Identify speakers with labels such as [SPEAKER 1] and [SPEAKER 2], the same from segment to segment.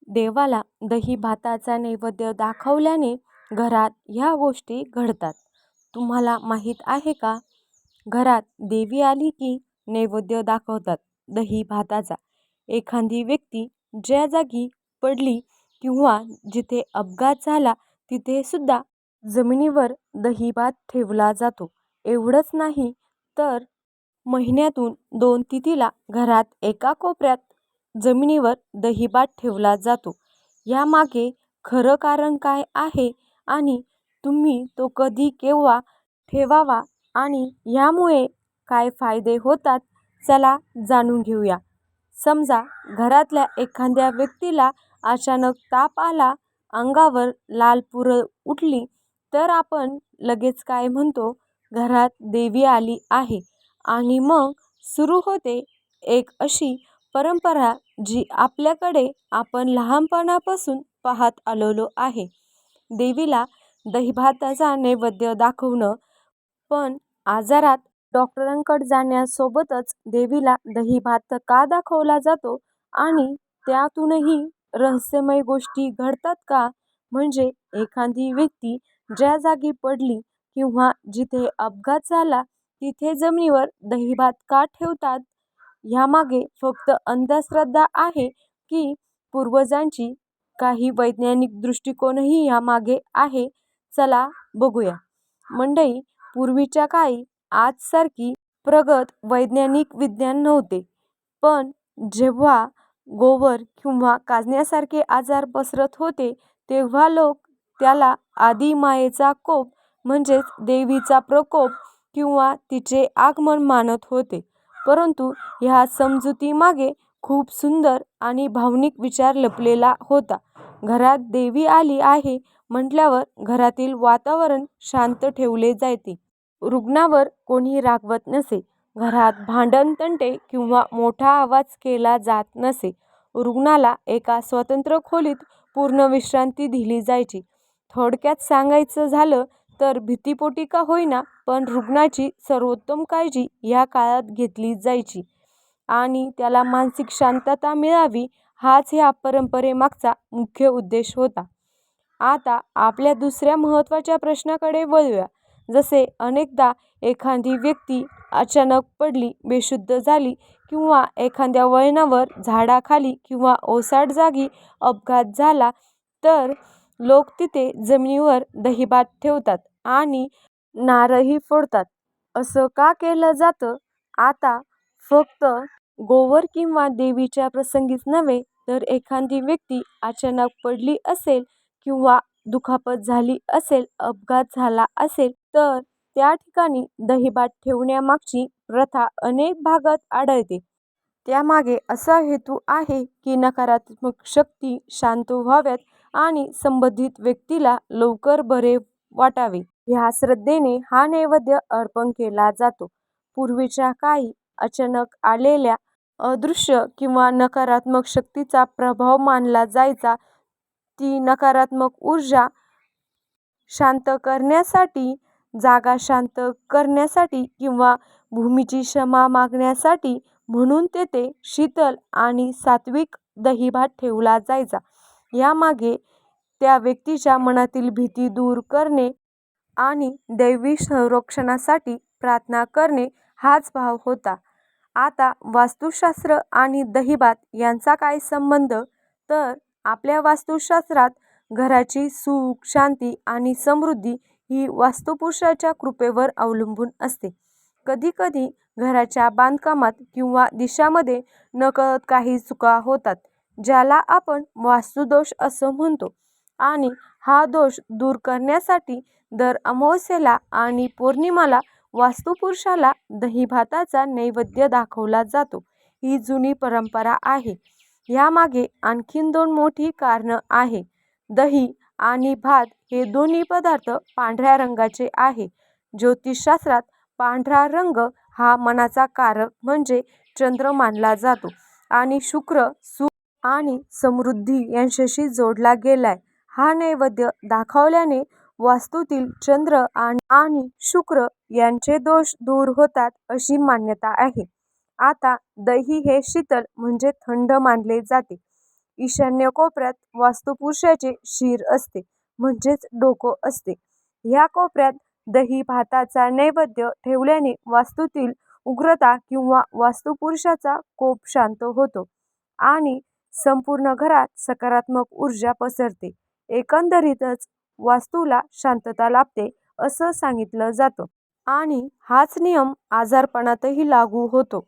[SPEAKER 1] देवाला दही भाताचा नैवेद्य दाखवल्याने घरात ह्या गोष्टी घडतात. तुम्हाला माहीत आहे का? घरात देवी आली की नैवेद्य दाखवतात दही भाताचा. एखादी व्यक्ती ज्या जागी पडली किंवा जिथे अपघात झाला तिथे सुद्धा जमिनीवर दही भात ठेवला जातो. एवढंच नाही तर महिन्यातून 2 तिथीला घरात एका कोपऱ्यात जमिनीवर दहीभात ठेवला जातो. यामागे खरं कारण काय आहे आणि तुम्ही तो कधी केव्हा ठेवावा आणि यामुळे काय फायदे होतात, चला जाणून घेऊया. समजा घरातल्या एखाद्या व्यक्तीला अचानक ताप आला, अंगावर लाल पुरळ उठली, तर आपण लगेच काय म्हणतो? घरात देवी आली आहे. आणि मग सुरू होते एक अशी परंपरा जी आपल्याकडे आपण लहानपणापासून पाहत आलेलो आहे. देवीला दहीभाताचा नैवेद्य दाखवणं. पण आजारात डॉक्टरांकडे जाण्यासोबतच देवीला दहीभात का दाखवला जातो आणि त्यातूनही रहस्यमय गोष्टी घडतात का? म्हणजे एखादी व्यक्ती ज्या जागी पडली किंवा जिथे अपघात झाला तिथे जमिनीवर दहीभात का ठेवतात? ह्यामागे फक्त अंधश्रद्धा आहे की पूर्वजांची काही वैज्ञानिक दृष्टिकोनही यामागे आहे? चला बघूया. मंडळी, पूर्वीच्या काळी आजसारखी प्रगत वैज्ञानिक विज्ञान नव्हते. पण जेव्हा गोवर किंवा काजण्यासारखे आजार पसरत होते तेव्हा लोक त्याला आदी मायेचा कोप म्हणजेच देवीचा प्रकोप किंवा तिचे आगमन मानत होते. परंतु ह्या समजुतीमागे खूप सुंदर आणि भावनिक विचार लपलेला होता. घरात देवी आली आहे म्हटल्यावर घरातील वातावरण शांत ठेवले जाते. रुग्णावर कोणी रागवत नसे. घरात भांडण तंटे किंवा मोठा आवाज केला जात नसे. रुग्णाला एका स्वतंत्र खोलीत पूर्ण विश्रांती दिली जायची. थोडक्यात सांगायचं झालं तर भीतीपोटी का होईना पण रुग्णाची सर्वोत्तम काळजी या काळात घेतली जायची आणि त्याला मानसिक शांतता मिळावी हाच ह्या परंपरेमागचा मुख्य उद्देश होता. आता आपल्या दुसऱ्या महत्त्वाच्या प्रश्नाकडे वळूया. जसे अनेकदा एखादी व्यक्ती अचानक पडली, बेशुद्ध झाली किंवा एखाद्या वळणावर, झाडाखाली किंवा ओसाड जागी अपघात झाला तर लोक तिथे जमिनीवर दहीभात ठेवतात आणि नारळही फोडतात. असं का केलं जातं? आता फक्त गोवर किंवा देवीच्या प्रसंगीच नव्हे तर एखादी व्यक्ती अचानक पडली असेल किंवा दुखापत झाली असेल, अपघात झाला असेल तर त्या ठिकाणी दहीभात ठेवण्यामागची प्रथा अनेक भागात आढळते. त्यामागे असा हेतू आहे की नकारात्मक शक्ती शांत व्हाव्यात आणि संबंधित व्यक्तीला लवकर बरे वाटावे. ह्या श्रद्धेने हा नैवेद्य अर्पण केला जातो. पूर्वीच्या काळी अचानक आलेल्या अदृश्य किंवा नकारात्मक शक्तीचा प्रभाव मानला जायचा. ती नकारात्मक ऊर्जा शांत करण्यासाठी, जागा शांत करण्यासाठी किंवा भूमीची क्षमा मागण्यासाठी म्हणून तेथे शीतल आणि सात्विक दहीभात ठेवला जायचा. यामागे त्या व्यक्तीच्या मनातील भीती दूर करणे आणि दैवी संरक्षणासाठी प्रार्थना करणे हाच भाव होता. आता वास्तुशास्त्र आणि दहीभात यांचा काय संबंध? तर आपल्या वास्तुशास्त्रात घराची सुख, शांती आणि समृद्धी ही वास्तुपुरुषाच्या कृपेवर अवलंबून असते. कधीकधी घराच्या बांधकामात किंवा दिशामध्ये नकळत काही चुका होतात, ज्याला आपण वास्तुदोष असं म्हणतो. आणि हा दोष दूर करण्यासाठी दर अमावास्येला आणि पौर्णिमाला वास्तुपुरुषाला दहीभाताचा नैवेद्य दाखवला जातो. ही जुनी परंपरा आहे. यामागे आणखीन 2 मोठी कारणं आहे. दही आणि भात हे दोन्ही पदार्थ पांढऱ्या रंगाचे आहे. ज्योतिषशास्त्रात पांढरा रंग हा मनाचा कारक म्हणजे चंद्र मानला जातो आणि शुक्र सुख आणि समृद्धी यांच्याशी जोडला गेलाय. हा नैवेद्य दाखवल्याने वास्तूतील चंद्र आणि शुक्र यांचे दोष दूर होतात अशी मान्यता आहे. आता दही हे शीतल म्हणजे थंड मानले जाते. ईशान्य कोपऱ्यात वास्तुपुरुषाचे शिर असते, म्हणजेच डोकं असते. ह्या कोपऱ्यात दही भाताचा नैवेद्य ठेवल्याने वास्तूतील उग्रता किंवा वास्तुपुरुषाचा कोप शांत होतो आणि संपूर्ण घरात सकारात्मक ऊर्जा पसरते. एकंदरीतच वास्तूला शांतता लाभते असं सांगितलं जातं. आणि हाच नियम आजारपणातही लागू होतो.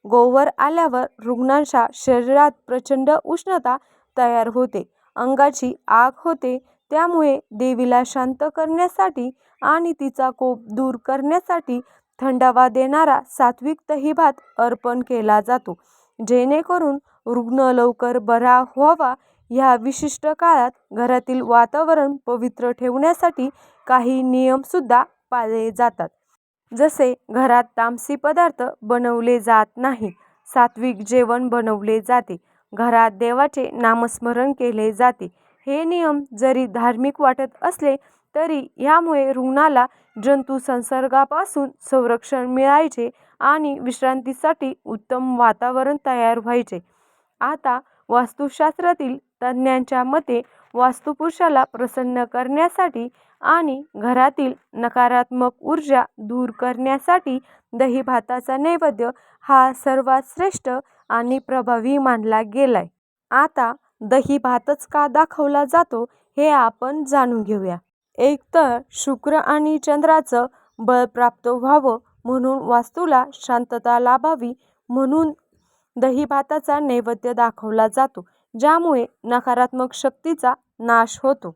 [SPEAKER 1] गोवर आल्यावर रुग्णांच्या शरीरात प्रचंड उष्णता तयार होते, अंगाची आग होते. त्यामुळे देवीला शांत करण्यासाठी आणि तिचा कोप दूर करण्यासाठी थंडावा देणारा सात्विक दहीभात अर्पण केला जातो, जेणेकरून रुग्ण लवकर बरा व्हावा. ह्या विशिष्ट काळात घरातील वातावरण पवित्र ठेवण्यासाठी काही नियमसुद्धा पाळले जातात. जसे घरात तामसी पदार्थ बनवले जात नाही, सात्विक जेवण बनवले जाते, घरात देवाचे नामस्मरण केले जाते. हे नियम जरी धार्मिक वाटत असले तरी यामुळे रुग्णाला जंतू संसर्गापासून संरक्षण मिळायचे आणि विश्रांतीसाठी उत्तम वातावरण तयार व्हायचे. आता वास्तुशास्त्रातील तज्ज्ञांच्या मते वास्तुपुरुषाला प्रसन्न करण्यासाठी आणि घरातील नकारात्मक ऊर्जा दूर करण्यासाठी दही भाताचा नैवेद्य हा सर्वात श्रेष्ठ आणि प्रभावी मानला गेलाय. आता दही भातच का दाखवला जातो हे आपण जाणून घेऊया. एकतर शुक्र आणि चंद्राचं बळ प्राप्त व्हावं म्हणून वास्तूला शांतता लाभावी म्हणून दही भाताचा नैवेद्य दाखवला जातो, ज्यामुळे नकारात्मक शक्तीचा नाश होतो.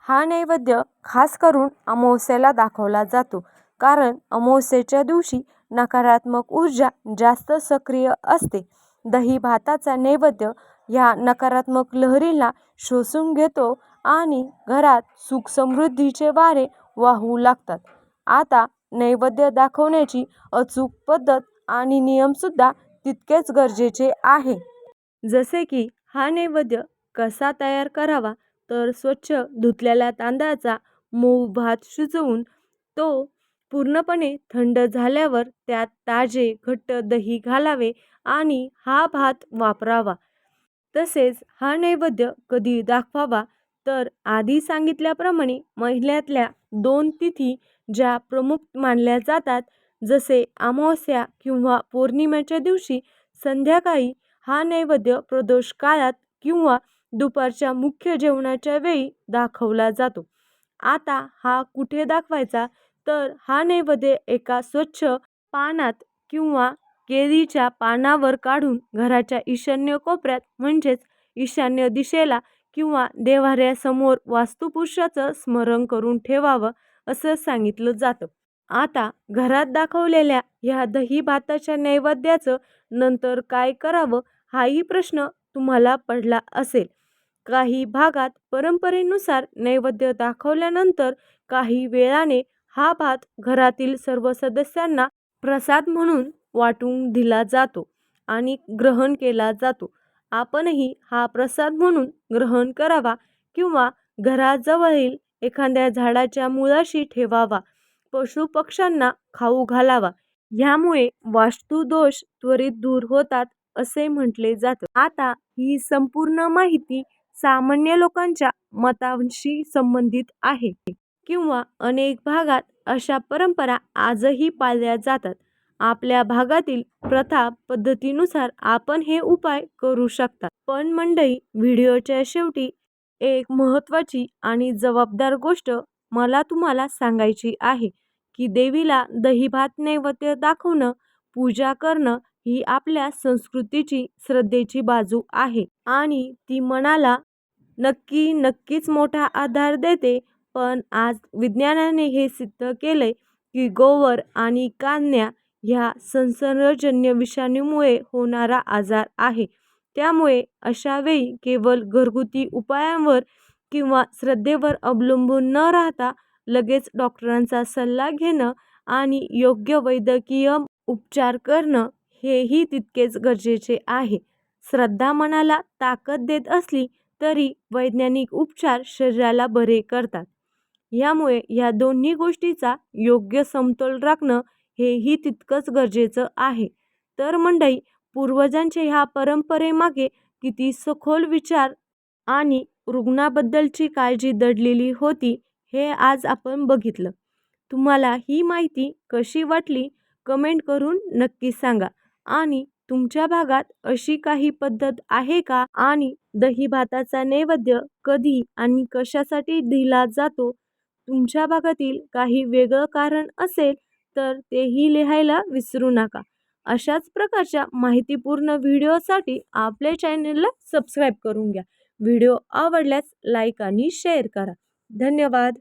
[SPEAKER 1] हा नैवेद्य खास करून अमावास्येला दाखवला जातो, कारण अमावास्येच्या दिवशी नकारात्मक ऊर्जा जास्त सक्रिय असते. दही भाताचा नैवेद्य ह्या नकारात्मक लहरीला शोषून घेतो आणि घरात सुख समृद्धीचे वारे वाहू लागतात. आता नैवेद्य दाखवण्याची अचूक पद्धत आणि नियमसुद्धा तितकेच गरजेचे आहे. जसे की हा नैवेद्य कसा तयार करावा, तर स्वच्छ धुतलेल्या तांदळाचा मऊ भात शिजवून तो पूर्णपणे थंड झाल्यावर त्यात ताजे घट्ट दही घालावे आणि हा भात वापरावा. तसेच हा नैवेद्य कधी दाखवावा, तर आधी सांगितल्याप्रमाणे महिन्यातल्या 2 तिथी ज्या प्रमुख मानल्या जातात, जसे अमावास्या किंवा पौर्णिमेच्या दिवशी संध्याकाळी हा नैवेद्य प्रदोष काळात किंवा दुपारच्या मुख्य जेवणाच्या वेळी दाखवला जातो. आता हा कुठे दाखवायचा, तर हा नैवेद्य एका स्वच्छ पानात किंवा केळीच्या पानावर काढून घराच्या ईशान्य कोपऱ्यात म्हणजेच ईशान्य दिशेला किंवा देव्हाऱ्यासमोर वास्तुपुरुषाचं स्मरण करून ठेवावं असं सांगितलं जातं. आता घरात दाखवलेल्या ह्या दही भाताच्या नैवेद्याचं नंतर काय करावं हाही प्रश्न तुम्हाला पडला असेल. काही भागात परंपरेनुसार नैवेद्य दाखवल्यानंतर काही वेळाने हा भात घरातील सर्व सदस्यांना प्रसाद म्हणून वाटून दिला जातो आणि ग्रहण केला जातो. आपणही हा प्रसाद म्हणून ग्रहण करावा किंवा घराजवळील एखाद्या झाडाच्या मुळाशी ठेवावा, पशु पक्ष्यांना खाऊ घालावा. ह्यामुळे वास्तुदोष त्वरित दूर होतात असे म्हटले जातं. आता ही संपूर्ण माहिती सामान्य लोकांच्या मतांशी संबंधित आहे किंवा अनेक भागात अशा परंपरा आजही पाळल्या जातात. आपल्या भागातील प्रथा पद्धतीनुसार आपण हे उपाय करू शकता. पण मंडळी, व्हिडिओच्या शेवटी एक महत्त्वाची आणि जबाबदार गोष्ट मला तुम्हाला सांगायची आहे की देवीला दही भात नैवेद्य दाखवणं, पूजा करणं ही आपल्या संस्कृतीची श्रद्धेची बाजू आहे आणि ती मनाला नक्कीच मोठा आधार देते. पण आज विज्ञानाने हे सिद्ध केलंय की गोवर आणि कान्या ह्या संसर्गजन्य विषाणूमुळे होणारा आजार आहे. त्यामुळे अशा वेळी केवळ घरगुती उपायांवर किंवा श्रद्धेवर अवलंबून न राहता लगेच डॉक्टरांचा सल्ला घेणं आणि योग्य वैद्यकीय उपचार करणं हेही तितकेच गरजेचे आहे. श्रद्धा मनाला ताकद देत असली तरी वैज्ञानिक उपचार शरीराला बरे करतात. यामुळे या दोन्ही गोष्टीचा योग्य समतोल राखणं हेही तितकंच गरजेचं आहे. तर मंडळी, पूर्वजांच्या ह्या परंपरेमागे किती सखोल विचार आणि रुग्णाबद्दलची काळजी दडलेली होती हे आज आपण बघितलं. तुम्हाला ही माहिती कशी वाटली कमेंट करून नक्की सांगा. आणि तुमच्या भागात अशी काही पद्धत आहे का? आणि दही भाताचा नैवेद्य कधी आणि कशासाठी दिला जातो? तुमच्या भागातील काही वेगळं कारण असेल तर तेही लिहायला विसरू नका. अशाच प्रकारच्या माहितीपूर्ण व्हिडिओसाठी आपल्या चॅनलला सबस्क्राईब करून घ्या. व्हिडिओ आवडल्यास लाईक आणि शेअर करा. धन्यवाद.